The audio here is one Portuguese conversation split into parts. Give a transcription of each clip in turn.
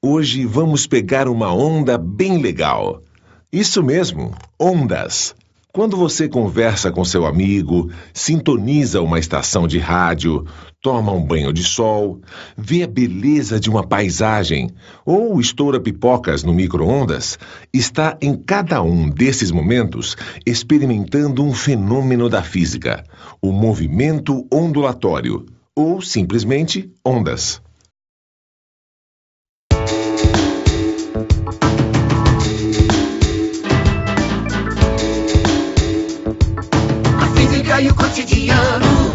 Hoje vamos pegar uma onda bem legal. Isso mesmo, ondas. Quando você conversa com seu amigo, sintoniza uma estação de rádio, toma um banho de sol, vê a beleza de uma paisagem ou estoura pipocas no micro-ondas, está em cada um desses momentos experimentando um fenômeno da física, o movimento ondulatório, ou simplesmente ondas. E o cotidiano,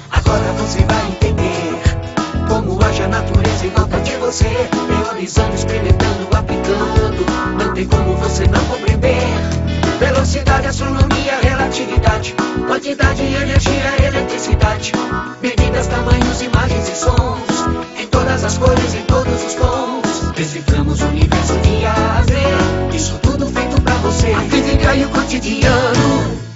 agora você vai entender como age a natureza em volta de você, teorizando, experimentando, aplicando. Não tem como você não compreender. Velocidade, astronomia, relatividade, quantidade, energia, eletricidade, medidas, tamanhos, imagens e sons, em todas as cores, em todos os tons. Deciframos o universo via A a Z, isso tudo feito pra você. A física e o cotidiano.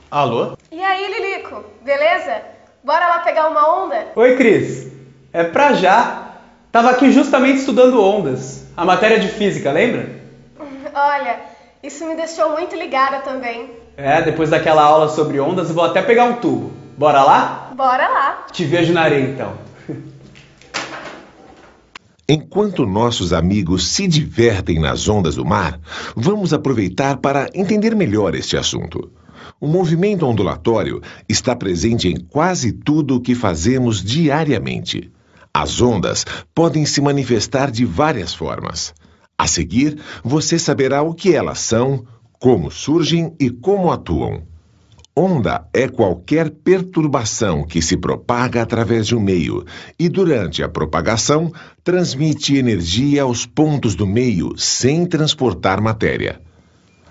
Alô? E aí, Lilico, beleza? Bora lá pegar uma onda? Oi, Cris. É pra já. Tava aqui justamente estudando ondas, a matéria de física, lembra? Olha, isso me deixou muito ligada também. Depois daquela aula sobre ondas, vou até pegar um tubo. Bora lá? Bora lá. Te vejo na areia, então. Enquanto nossos amigos se divertem nas ondas do mar, vamos aproveitar para entender melhor este assunto. O movimento ondulatório está presente em quase tudo o que fazemos diariamente. As ondas podem se manifestar de várias formas. A seguir, você saberá o que elas são, como surgem e como atuam. Onda é qualquer perturbação que se propaga através de um meio e, durante a propagação, transmite energia aos pontos do meio sem transportar matéria.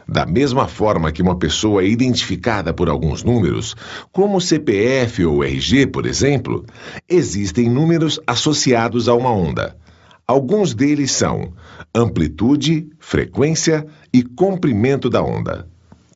Da mesma forma que uma pessoa é identificada por alguns números, como CPF ou RG, por exemplo, existem números associados a uma onda. Alguns deles são amplitude, frequência e comprimento da onda.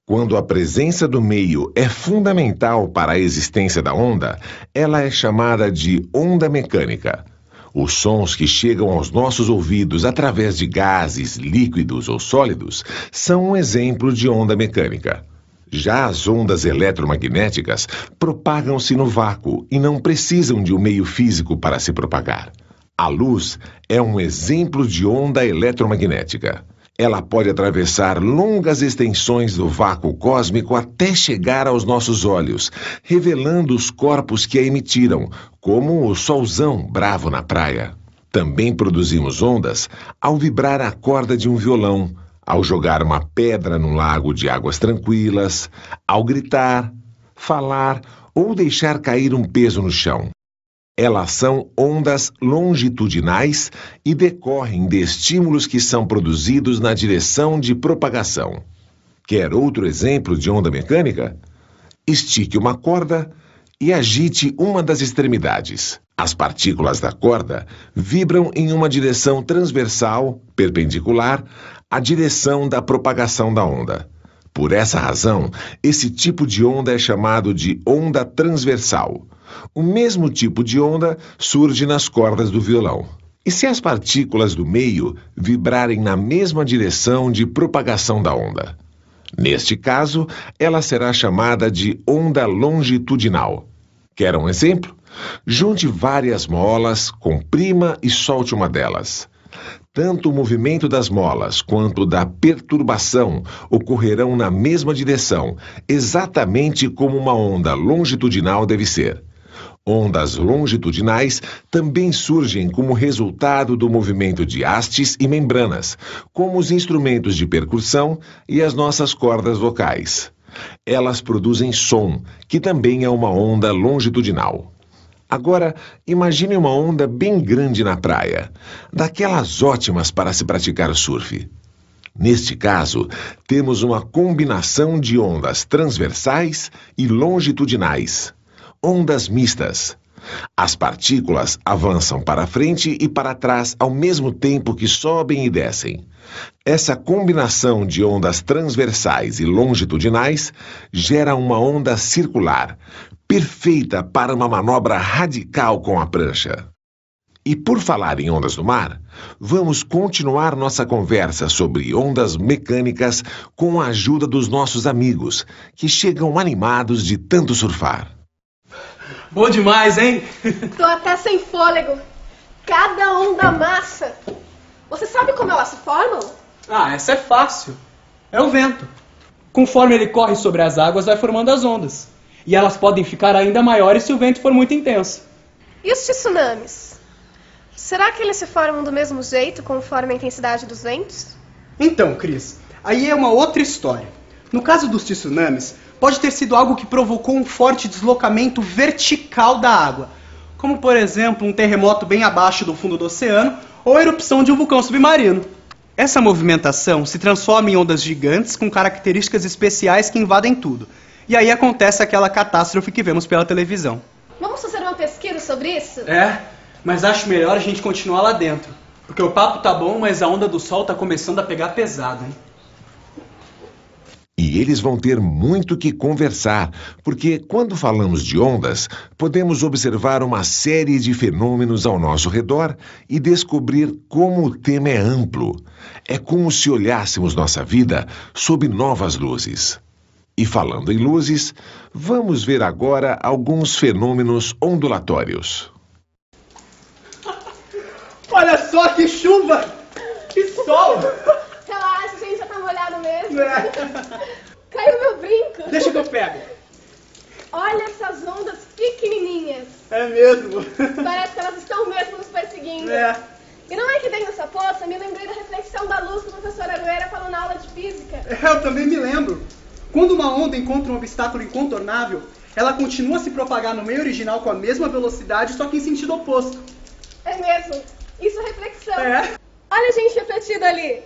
Quando a presença do meio é fundamental para a existência da onda, ela é chamada de onda mecânica. Os sons que chegam aos nossos ouvidos através de gases, líquidos ou sólidos são um exemplo de onda mecânica. Já as ondas eletromagnéticas propagam-se no vácuo e não precisam de um meio físico para se propagar. A luz é um exemplo de onda eletromagnética. Ela pode atravessar longas extensões do vácuo cósmico até chegar aos nossos olhos, revelando os corpos que a emitiram, como o solzão bravo na praia. Também produzimos ondas ao vibrar a corda de um violão, ao jogar uma pedra num lago de águas tranquilas, ao gritar, falar ou deixar cair um peso no chão. Elas são ondas longitudinais e decorrem de estímulos que são produzidos na direção de propagação. Quer outro exemplo de onda mecânica? Estique uma corda e agite uma das extremidades. As partículas da corda vibram em uma direção transversal, perpendicular, à direção da propagação da onda. Por essa razão, esse tipo de onda é chamado de onda transversal. O mesmo tipo de onda surge nas cordas do violão. E se as partículas do meio vibrarem na mesma direção de propagação da onda? Neste caso, ela será chamada de onda longitudinal. Quer um exemplo? Junte várias molas, comprima e solte uma delas. Tanto o movimento das molas quanto da perturbação ocorrerão na mesma direção, exatamente como uma onda longitudinal deve ser. Ondas longitudinais também surgem como resultado do movimento de hastes e membranas, como os instrumentos de percussão e as nossas cordas vocais. Elas produzem som, que também é uma onda longitudinal. Agora, imagine uma onda bem grande na praia, daquelas ótimas para se praticar surf. Neste caso, temos uma combinação de ondas transversais e longitudinais. Ondas mistas. As partículas avançam para frente e para trás ao mesmo tempo que sobem e descem. Essa combinação de ondas transversais e longitudinais gera uma onda circular, perfeita para uma manobra radical com a prancha. E por falar em ondas do mar, vamos continuar nossa conversa sobre ondas mecânicas com a ajuda dos nossos amigos, que chegam animados de tanto surfar. Bom demais, hein? Tô até sem fôlego. Cada onda massa. Você sabe como elas se formam? Ah, essa é fácil. É o vento. Conforme ele corre sobre as águas, vai formando as ondas. E elas podem ficar ainda maiores se o vento for muito intenso. E os tsunamis? Será que eles se formam do mesmo jeito, conforme a intensidade dos ventos? Então, Cris, aí é uma outra história. No caso dos tsunamis, pode ter sido algo que provocou um forte deslocamento vertical da água, como, por exemplo, um terremoto bem abaixo do fundo do oceano ou a erupção de um vulcão submarino. Essa movimentação se transforma em ondas gigantes com características especiais que invadem tudo. E aí acontece aquela catástrofe que vemos pela televisão. Vamos fazer uma pesquisa sobre isso? É, mas acho melhor a gente continuar lá dentro. Porque o papo tá bom, mas a onda do sol tá começando a pegar pesado, hein? E eles vão ter muito que conversar, porque quando falamos de ondas, podemos observar uma série de fenômenos ao nosso redor e descobrir como o tema é amplo. É como se olhássemos nossa vida sob novas luzes. E falando em luzes, vamos ver agora alguns fenômenos ondulatórios. Olha só que chuva! Que sol! Relaxa, gente, já tá molhado mesmo. Caiu meu brinco. Deixa que eu pego. Olha essas ondas pequenininhas. É mesmo. Parece que elas estão mesmo nos perseguindo. É. E não é que dentro dessa poça, me lembrei da reflexão da luz que o professor Arueira falou na aula de física. Eu também me lembro. Quando uma onda encontra um obstáculo incontornável, ela continua a se propagar no meio original com a mesma velocidade, só que em sentido oposto. É mesmo. Isso é reflexão. É. Olha a gente refletida ali.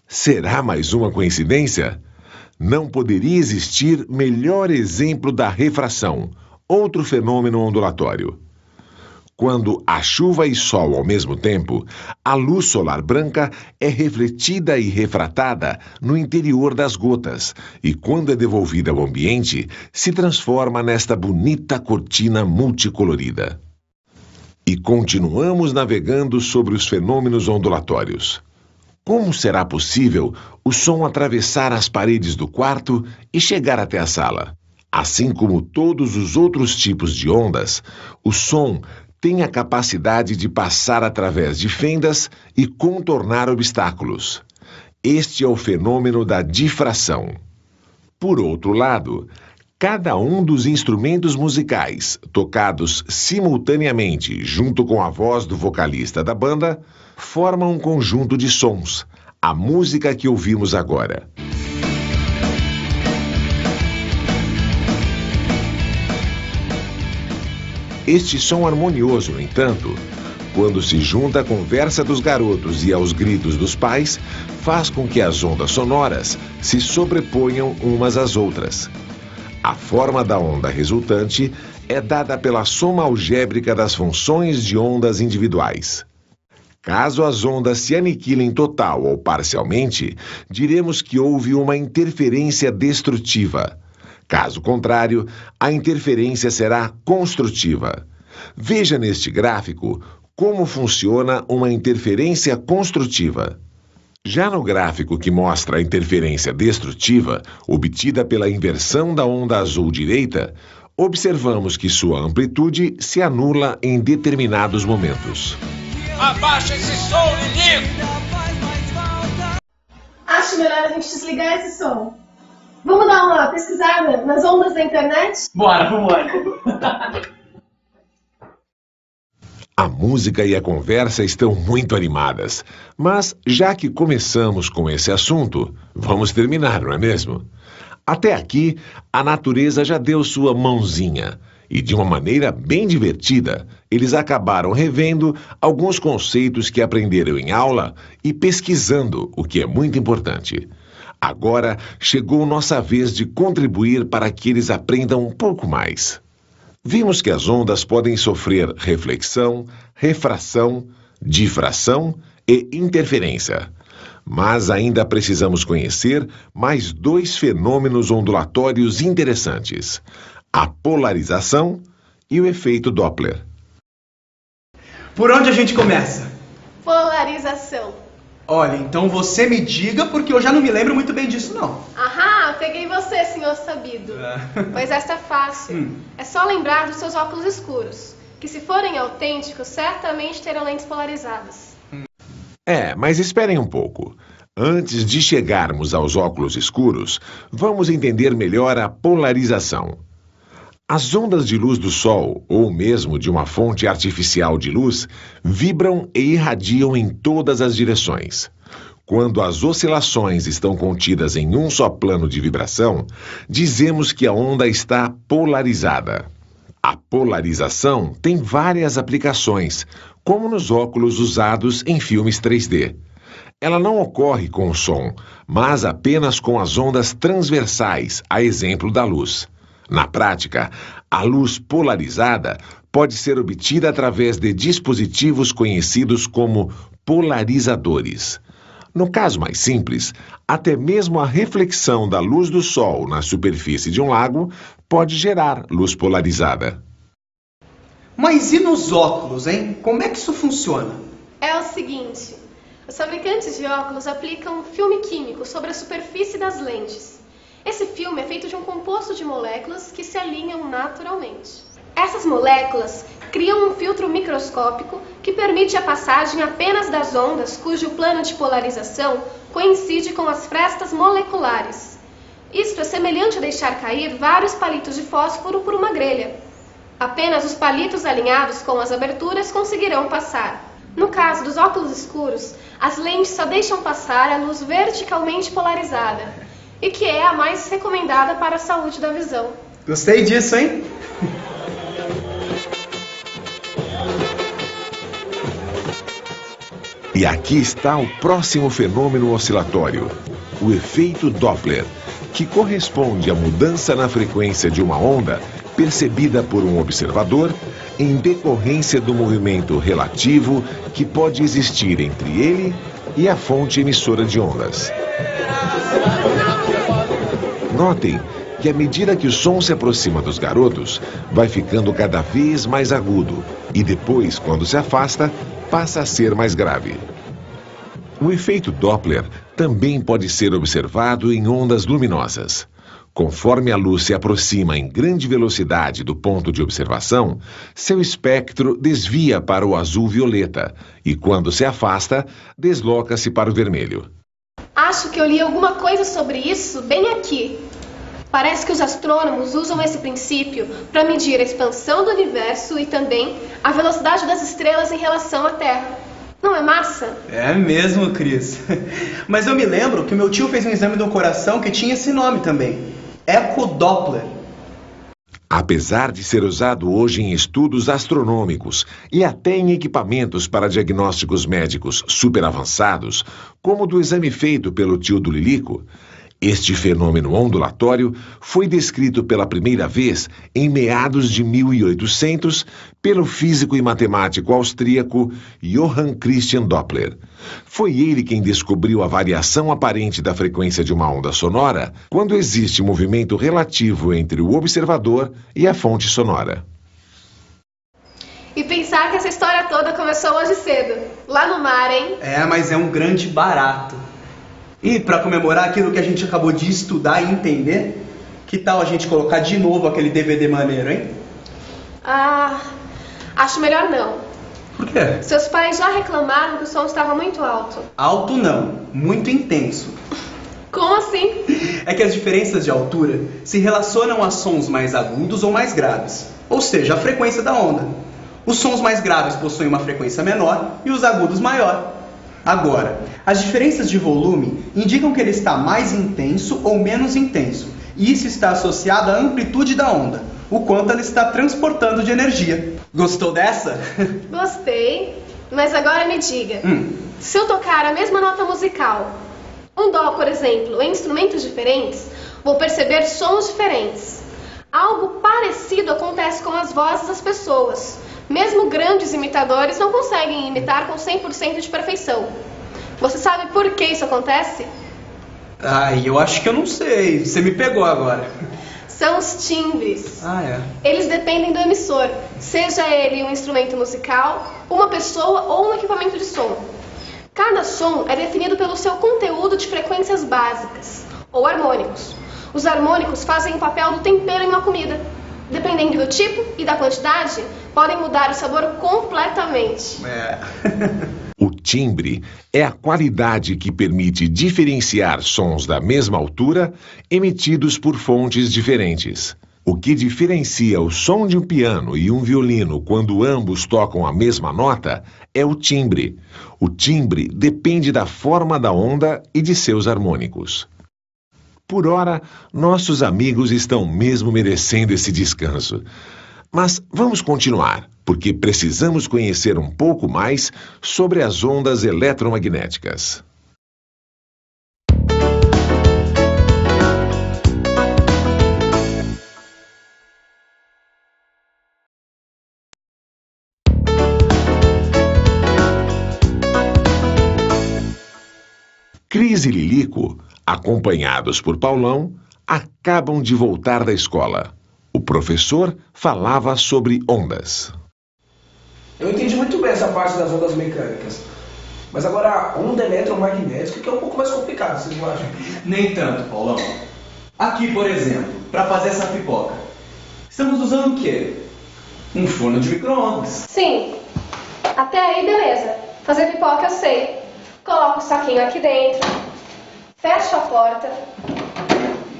Será mais uma coincidência? Não poderia existir melhor exemplo da refração, outro fenômeno ondulatório. Quando há chuva e sol ao mesmo tempo, a luz solar branca é refletida e refratada no interior das gotas e, quando é devolvida ao ambiente, se transforma nesta bonita cortina multicolorida. E continuamos navegando sobre os fenômenos ondulatórios. Como será possível o som atravessar as paredes do quarto e chegar até a sala? Assim como todos os outros tipos de ondas, o som tem a capacidade de passar através de fendas e contornar obstáculos. Este é o fenômeno da difração. Por outro lado, cada um dos instrumentos musicais, tocados simultaneamente junto com a voz do vocalista da banda, forma um conjunto de sons, a música que ouvimos agora. Este som harmonioso, no entanto, quando se junta à conversa dos garotos e aos gritos dos pais, faz com que as ondas sonoras se sobreponham umas às outras. A forma da onda resultante é dada pela soma algébrica das funções de ondas individuais. Caso as ondas se aniquilem total ou parcialmente, diremos que houve uma interferência destrutiva. Caso contrário, a interferência será construtiva. Veja neste gráfico como funciona uma interferência construtiva. Já no gráfico que mostra a interferência destrutiva, obtida pela inversão da onda azul direita, observamos que sua amplitude se anula em determinados momentos. Abaixa esse som, Lilico! Acho melhor a gente desligar esse som. Vamos dar uma pesquisada nas ondas da internet? Bora, vambora. A música e a conversa estão muito animadas, mas já que começamos com esse assunto, vamos terminar, não é mesmo? Até aqui, a natureza já deu sua mãozinha e, de uma maneira bem divertida, eles acabaram revendo alguns conceitos que aprenderam em aula e pesquisando, o que é muito importante. Agora chegou nossa vez de contribuir para que eles aprendam um pouco mais. Vimos que as ondas podem sofrer reflexão, refração, difração e interferência. Mas ainda precisamos conhecer mais 2 fenômenos ondulatórios interessantes: a polarização e o efeito Doppler. Por onde a gente começa? Polarização. Olha, então você me diga, porque eu já não me lembro muito bem disso, não. Aham, peguei você, senhor sabido. Pois esta é fácil. É só lembrar dos seus óculos escuros, que se forem autênticos, certamente terão lentes polarizadas. Mas esperem um pouco. Antes de chegarmos aos óculos escuros, vamos entender melhor a polarização. As ondas de luz do Sol, ou mesmo de uma fonte artificial de luz, vibram e irradiam em todas as direções. Quando as oscilações estão contidas em um só plano de vibração, dizemos que a onda está polarizada. A polarização tem várias aplicações, como nos óculos usados em filmes 3D. Ela não ocorre com o som, mas apenas com as ondas transversais, a exemplo da luz. Na prática, a luz polarizada pode ser obtida através de dispositivos conhecidos como polarizadores. No caso mais simples, até mesmo a reflexão da luz do Sol na superfície de um lago pode gerar luz polarizada. Mas e nos óculos, hein? Como é que isso funciona? É o seguinte: os fabricantes de óculos aplicam um filme químico sobre a superfície das lentes. Esse filme é feito de um composto de moléculas que se alinham naturalmente. Essas moléculas criam um filtro microscópico que permite a passagem apenas das ondas cujo plano de polarização coincide com as frestas moleculares. Isto é semelhante a deixar cair vários palitos de fósforo por uma grelha. Apenas os palitos alinhados com as aberturas conseguirão passar. No caso dos óculos escuros, as lentes só deixam passar a luz verticalmente polarizada, e que é a mais recomendada para a saúde da visão. Gostei disso, hein? E aqui está o próximo fenômeno oscilatório, o efeito Doppler, que corresponde à mudança na frequência de uma onda percebida por um observador em decorrência do movimento relativo que pode existir entre ele e a fonte emissora de ondas. Notem que à medida que o som se aproxima dos garotos, vai ficando cada vez mais agudo e depois, quando se afasta, passa a ser mais grave. O efeito Doppler também pode ser observado em ondas luminosas. Conforme a luz se aproxima em grande velocidade do ponto de observação, seu espectro desvia para o azul-violeta e, quando se afasta, desloca-se para o vermelho. Acho que eu li alguma coisa sobre isso bem aqui. Parece que os astrônomos usam esse princípio para medir a expansão do universo e também a velocidade das estrelas em relação à Terra. Não é massa? É mesmo, Cris. Mas eu me lembro que o meu tio fez um exame do coração que tinha esse nome também: Eco-Doppler. Apesar de ser usado hoje em estudos astronômicos e até em equipamentos para diagnósticos médicos super avançados, como o do exame feito pelo tio do Lilico, este fenômeno ondulatório foi descrito pela primeira vez em meados de 1800 pelo físico e matemático austríaco Johann Christian Doppler. Foi ele quem descobriu a variação aparente da frequência de uma onda sonora quando existe movimento relativo entre o observador e a fonte sonora. E pensar que essa história toda começou hoje cedo, lá no mar, hein? Mas é um grande barato. E para comemorar aquilo que a gente acabou de estudar e entender, que tal a gente colocar de novo aquele DVD maneiro, hein? Acho melhor não. Por quê? Seus pais já reclamaram que o som estava muito alto. Alto não, muito intenso. Como assim? É que as diferenças de altura se relacionam a sons mais agudos ou mais graves, ou seja, a frequência da onda. Os sons mais graves possuem uma frequência menor e os agudos maior. Agora, as diferenças de volume indicam que ele está mais intenso ou menos intenso, e isso está associado à amplitude da onda, o quanto ela está transportando de energia. Gostou dessa? Gostei, mas agora me diga, se eu tocar a mesma nota musical, Um dó, por exemplo, em instrumentos diferentes, vou perceber sons diferentes. Algo parecido acontece com as vozes das pessoas. Mesmo grandes imitadores não conseguem imitar com 100% de perfeição. Você sabe por que isso acontece? Eu acho que eu não sei. Você me pegou agora. São os timbres. É. Eles dependem do emissor, seja ele um instrumento musical, uma pessoa ou um equipamento de som. Cada som é definido pelo seu conteúdo de frequências básicas, ou harmônicos. Os harmônicos fazem o papel do tempero em uma comida. Dependendo do tipo e da quantidade, podem mudar o sabor completamente. O timbre é a qualidade que permite diferenciar sons da mesma altura emitidos por fontes diferentes. O que diferencia o som de um piano e um violino quando ambos tocam a mesma nota é o timbre. O timbre depende da forma da onda e de seus harmônicos. Por ora, nossos amigos estão mesmo merecendo esse descanso. Mas vamos continuar, porque precisamos conhecer um pouco mais sobre as ondas eletromagnéticas. Cris e Lilico, acompanhados por Paulão, acabam de voltar da escola. O professor falava sobre ondas. Eu entendi muito bem essa parte das ondas mecânicas. Mas agora a onda eletromagnética que é um pouco mais complicado, vocês não acham? Nem tanto, Paulão. Aqui, por exemplo, para fazer essa pipoca, estamos usando o quê? Um forno de micro-ondas. Sim, até aí beleza. Fazer pipoca eu sei. Coloco o saquinho aqui dentro, fecho a porta,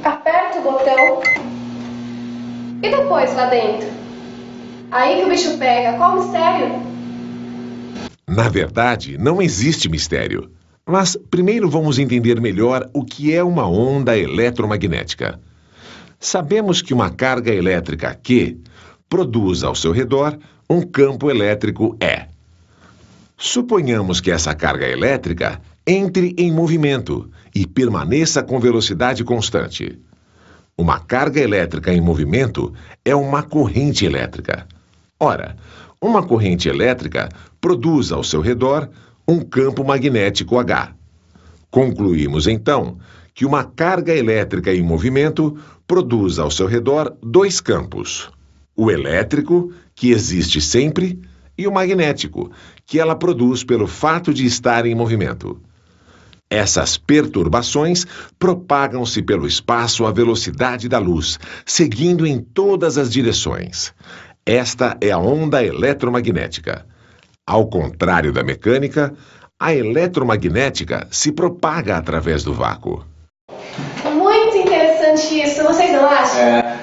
aperto o botão e depois lá dentro. Aí que o bicho pega. Qual o mistério? Na verdade, não existe mistério. Mas primeiro vamos entender melhor o que é uma onda eletromagnética. Sabemos que uma carga elétrica Q produz ao seu redor um campo elétrico E. Suponhamos que essa carga elétrica entre em movimento e permaneça com velocidade constante. Uma carga elétrica em movimento é uma corrente elétrica. Ora, uma corrente elétrica produz ao seu redor um campo magnético H. Concluímos, então, que uma carga elétrica em movimento produz ao seu redor dois campos. O elétrico, que existe sempre, e o magnético, que ela produz pelo fato de estar em movimento. Essas perturbações propagam-se pelo espaço à velocidade da luz, seguindo em todas as direções. Esta é a onda eletromagnética. Ao contrário da mecânica, a eletromagnética se propaga através do vácuo. Muito interessante isso, vocês não acham?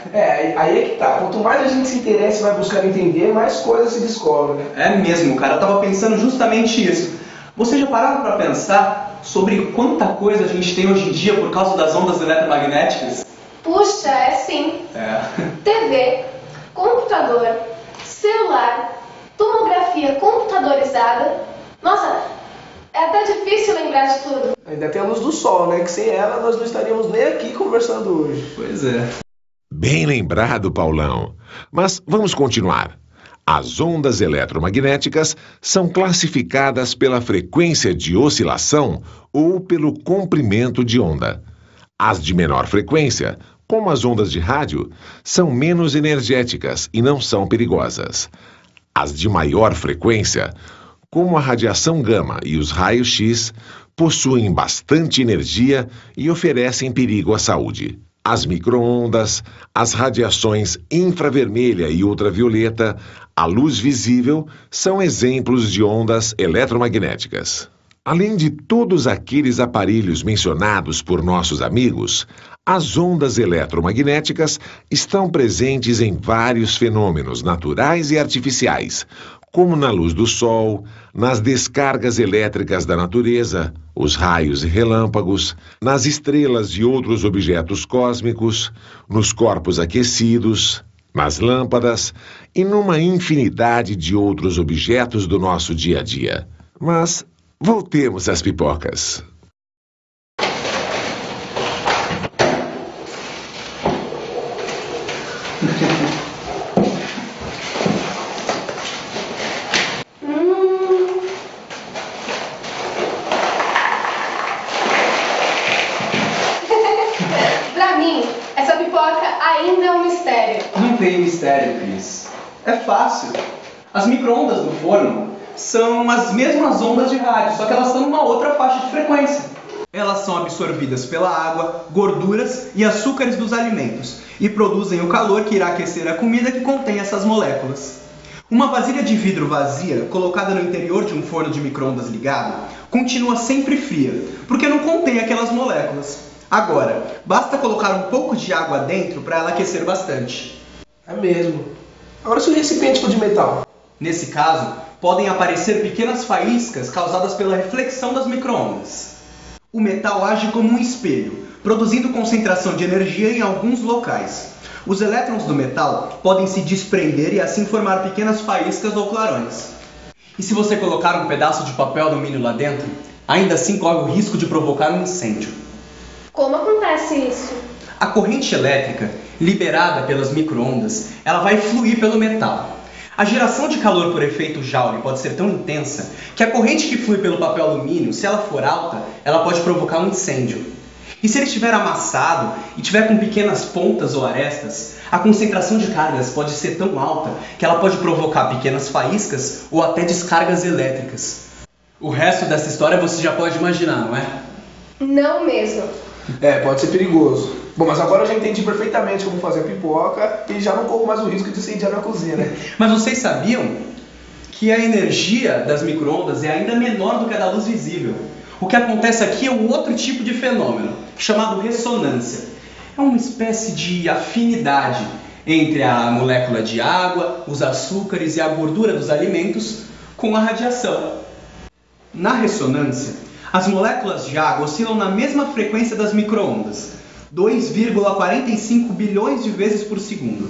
Aí é que tá. Quanto mais a gente se interessa e vai buscar entender, mais coisas se descobrem, né? É mesmo, cara. Eu tava pensando justamente isso. Vocês já pararam para pensar sobre quanta coisa a gente tem hoje em dia por causa das ondas eletromagnéticas? Puxa, é sim. TV, computador, celular, tomografia computadorizada. Nossa, é até difícil lembrar de tudo. Ainda tem a luz do sol, né? Que sem ela nós não estaríamos nem aqui conversando hoje. Pois é. Bem lembrado, Paulão. Mas vamos continuar. As ondas eletromagnéticas são classificadas pela frequência de oscilação ou pelo comprimento de onda. As de menor frequência, como as ondas de rádio, são menos energéticas e não são perigosas. As de maior frequência, como a radiação gama e os raios X, possuem bastante energia e oferecem perigo à saúde. As micro-ondas, as radiações infravermelha e ultravioleta, a luz visível, são exemplos de ondas eletromagnéticas. Além de todos aqueles aparelhos mencionados por nossos amigos, as ondas eletromagnéticas estão presentes em vários fenômenos naturais e artificiais, como na luz do sol, nas descargas elétricas da natureza, os raios e relâmpagos, nas estrelas e outros objetos cósmicos, nos corpos aquecidos, nas lâmpadas e numa infinidade de outros objetos do nosso dia a dia. Mas voltemos às pipocas. tem mistério, Chris. É fácil. As micro-ondas do forno são as mesmas ondas de rádio, só que elas estão numa outra faixa de frequência. Elas são absorvidas pela água, gorduras e açúcares dos alimentos e produzem o calor que irá aquecer a comida que contém essas moléculas. Uma vasilha de vidro vazia, colocada no interior de um forno de micro-ondas ligado, continua sempre fria, porque não contém aquelas moléculas. Agora, basta colocar um pouco de água dentro para ela aquecer bastante. É mesmo. Agora se o recipiente for de metal? Nesse caso, podem aparecer pequenas faíscas causadas pela reflexão das micro-ondas. O metal age como um espelho, produzindo concentração de energia em alguns locais. Os elétrons do metal podem se desprender e assim formar pequenas faíscas ou clarões. E se você colocar um pedaço de papel alumínio lá dentro, ainda assim corre o risco de provocar um incêndio. Como acontece isso? A corrente elétrica, liberada pelas micro-ondas, ela vai fluir pelo metal. A geração de calor por efeito Joule pode ser tão intensa que a corrente que flui pelo papel alumínio, se ela for alta, ela pode provocar um incêndio. E se ele estiver amassado e tiver com pequenas pontas ou arestas, a concentração de cargas pode ser tão alta que ela pode provocar pequenas faíscas ou até descargas elétricas. O resto dessa história você já pode imaginar, não é? Não mesmo. Pode ser perigoso. Bom, mas agora eu já entendi perfeitamente como fazer a pipoca e já não corro mais o risco de incendiar minha cozinha, né? Mas vocês sabiam que a energia das micro-ondas é ainda menor do que a da luz visível? O que acontece aqui é um outro tipo de fenômeno, chamado ressonância. É uma espécie de afinidade entre a molécula de água, os açúcares e a gordura dos alimentos com a radiação. Na ressonância, as moléculas de água oscilam na mesma frequência das micro-ondas, 2,45 bilhões de vezes por segundo.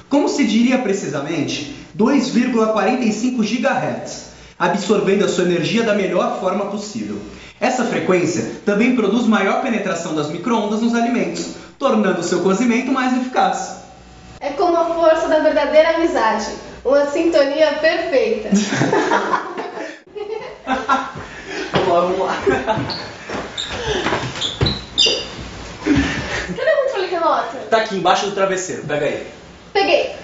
Como se diria precisamente, 2,45 GHz, absorvendo a sua energia da melhor forma possível. Essa frequência também produz maior penetração das micro-ondas nos alimentos, tornando o seu cozimento mais eficaz. É como a força da verdadeira amizade, uma sintonia perfeita. Vamos lá. Cadê o controle remoto? Tá aqui embaixo do travesseiro, pega aí. Peguei.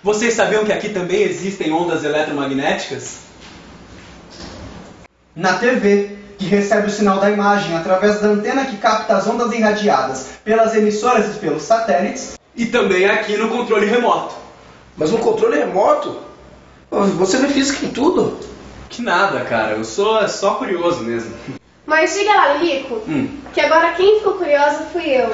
Vocês sabiam que aqui também existem ondas eletromagnéticas? Na TV, que recebe o sinal da imagem através da antena que capta as ondas irradiadas pelas emissoras e pelos satélites, e também aqui no controle remoto. Mas no controle remoto? Você vê física em tudo? Que nada, cara. Eu sou só curioso mesmo. Mas diga lá, Lilico, que agora quem ficou curiosa fui eu.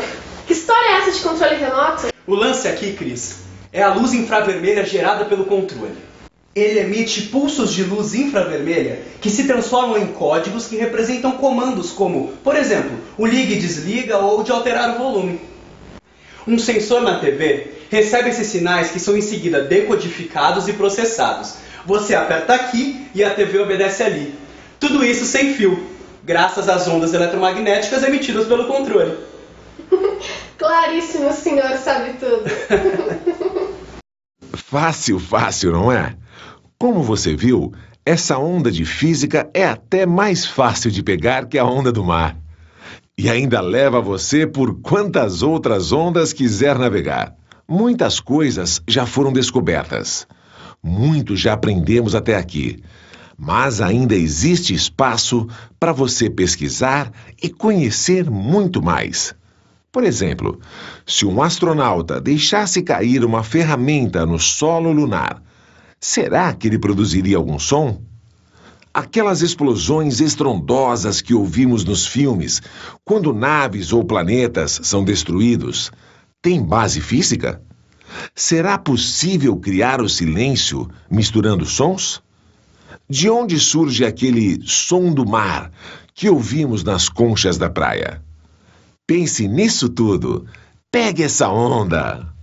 Que história é essa de controle remoto? O lance aqui, Cris, é a luz infravermelha gerada pelo controle. Ele emite pulsos de luz infravermelha que se transformam em códigos que representam comandos como, por exemplo, o liga e desliga ou de alterar o volume. Um sensor na TV recebe esses sinais que são em seguida decodificados e processados. Você aperta aqui e a TV obedece ali. Tudo isso sem fio, graças às ondas eletromagnéticas emitidas pelo controle. Claríssimo, o senhor sabe tudo. Fácil, fácil, não é? Como você viu, essa onda de física é até mais fácil de pegar que a onda do mar. E ainda leva você por quantas outras ondas quiser navegar. Muitas coisas já foram descobertas. Muito já aprendemos até aqui. Mas ainda existe espaço para você pesquisar e conhecer muito mais. Por exemplo, se um astronauta deixasse cair uma ferramenta no solo lunar, será que ele produziria algum som? Aquelas explosões estrondosas que ouvimos nos filmes, quando naves ou planetas são destruídos, têm base física? Será possível criar o silêncio misturando sons? De onde surge aquele som do mar que ouvimos nas conchas da praia? Pense nisso tudo. Pegue essa onda!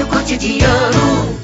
cotidiano.